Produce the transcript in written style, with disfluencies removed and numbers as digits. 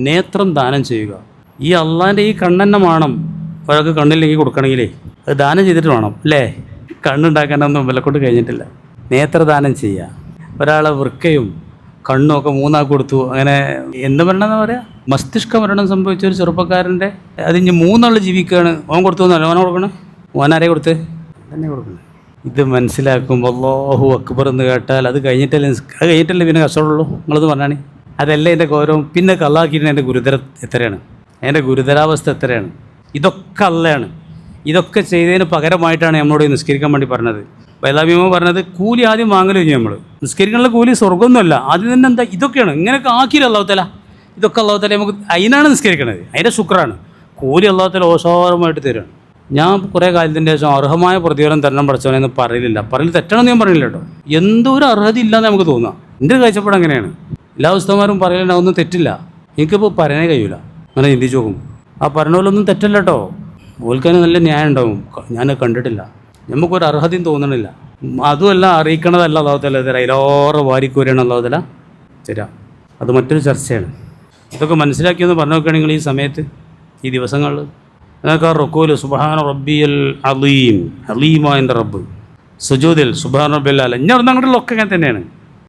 നേത്രം ദാനം ചെയ്യുക. ഈ അള്ളാൻ്റെ ഈ കണ്ണെന്നെ വേണം. ഒരാൾക്ക് കണ്ണില്ലെങ്കിൽ കൊടുക്കണമെങ്കിലേ അത് ദാനം ചെയ്തിട്ട് വേണം അല്ലേ? കണ്ണുണ്ടാക്കാനൊന്നും വിലക്കൊണ്ട് കഴിഞ്ഞിട്ടില്ല. നേത്രദാനം ചെയ്യുക. ഒരാളെ വൃക്കയും കണ്ണും ഒക്കെ മൂന്നാക്കി കൊടുത്തു. അങ്ങനെ എന്ത് മരണം എന്ന് പറയുക, മസ്തിഷ്ക മരണം സംഭവിച്ച ഒരു ചെറുപ്പക്കാരൻ്റെ അതിന് മൂന്നാൾ ജീവിക്കുകയാണ്. ഓൻ കൊടുത്തു എന്നല്ല, ഓനെ കൊടുക്കണം. ഓനാരെ കൊടുത്ത് തന്നെ കൊടുക്കണം. ഇത് മനസ്സിലാക്കുമ്പോൾ അല്ലാഹു അക്ബർ എന്ന് കേട്ടാൽ അത് കഴിഞ്ഞിട്ടല്ലേ പിന്നെ കഷ്ടമുള്ളൂ. നിങ്ങളത് പറഞ്ഞാണ്. അതല്ല എൻ്റെ ഗൗരവം. പിന്നെ കള്ളാക്കിയിട്ട് എൻ്റെ ഗുരുതര എത്രയാണ്, എൻ്റെ ഗുരുതരാവസ്ഥ എത്രയാണ്. ഇതൊക്കെ അള്ളയാണ്. ഇതൊക്കെ ചെയ്തതിന് പകരമായിട്ടാണ് നമ്മളോട് നിസ്കരിക്കാൻ വേണ്ടി പറഞ്ഞത്. ബൈലാബിമ പറഞ്ഞത് കൂലി ആദ്യം വാങ്ങൽ കഴിഞ്ഞു. നമ്മൾ നിസ്കരിക്കാനുള്ള കൂലി സ്വർഗ്ഗമൊന്നുമല്ല, ആദ്യം തന്നെ എന്താ ഇതൊക്കെയാണ്. ഇങ്ങനെയൊക്കെ ആക്കിയില്ല അള്ളാഹുത്തല. ഇതൊക്കെ അള്ളാഹുത്തല നമുക്ക് അതിനാണ് നിസ്കരിക്കണത്. അതിൻ്റെ ശുക്രാണ്. കൂലി അള്ളാഹുത്തല ഓസാരമായിട്ട് തരുകയാണ്. ഞാൻ കുറേ കാലത്തിൻ്റെ ശേഷം അർഹമായ പ്രതിഫലം തരണം പഠിച്ചവനെന്ന് പറയലില്ല. പറയൽ തെറ്റണമെന്ന് ഞാൻ പറയില്ല കേട്ടോ. എന്തോ ഒരു അർഹത ഇല്ലാന്ന് നമുക്ക് തോന്നാം. എൻ്റെ കാഴ്ചപ്പാട് അങ്ങനെയാണ്. എല്ലാ ഉസ്താദന്മാരും പറയലുണ്ട് അതൊന്നും തെറ്റില്ല. എനിക്കിപ്പോൾ പറയാനേ കഴിയില്ല. അങ്ങനെ ചിന്തിച്ച് നോക്കും. ആ പറഞ്ഞ തെറ്റല്ല കേട്ടോ. ഓൽക്കാൻ നല്ല ന്യായം ഉണ്ടാവും. ഞാൻ കണ്ടിട്ടില്ല. നമുക്കൊരു അർഹതയും തോന്നണില്ല. അതുമല്ല അറിയിക്കണതല്ല അള്ളാഹുത്തല തരാം. അതിലേറെ വാരിക്കൂരാണ് അള്ളാഹുത്തല തരാം. അത് മറ്റൊരു ചർച്ചയാണ്. ഇതൊക്കെ മനസ്സിലാക്കിയെന്ന് പറഞ്ഞു നോക്കുകയാണെങ്കിൽ ഈ സമയത്ത്, ഈ ദിവസങ്ങളിൽ നിങ്ങൾക്ക് ആ റുക്കൂല് സുബ്ഹാന റബ്ബിയൽ അലീം, അലീമായ എൻ്റെ റബ്ബ്, സുജൂദിൽ സുബ്ഹാന റബ്ബിയൽ അല. ഇനി അവിടെ അങ്ങോട്ടുള്ളൊക്കെ അങ്ങനെ തന്നെയാണ്.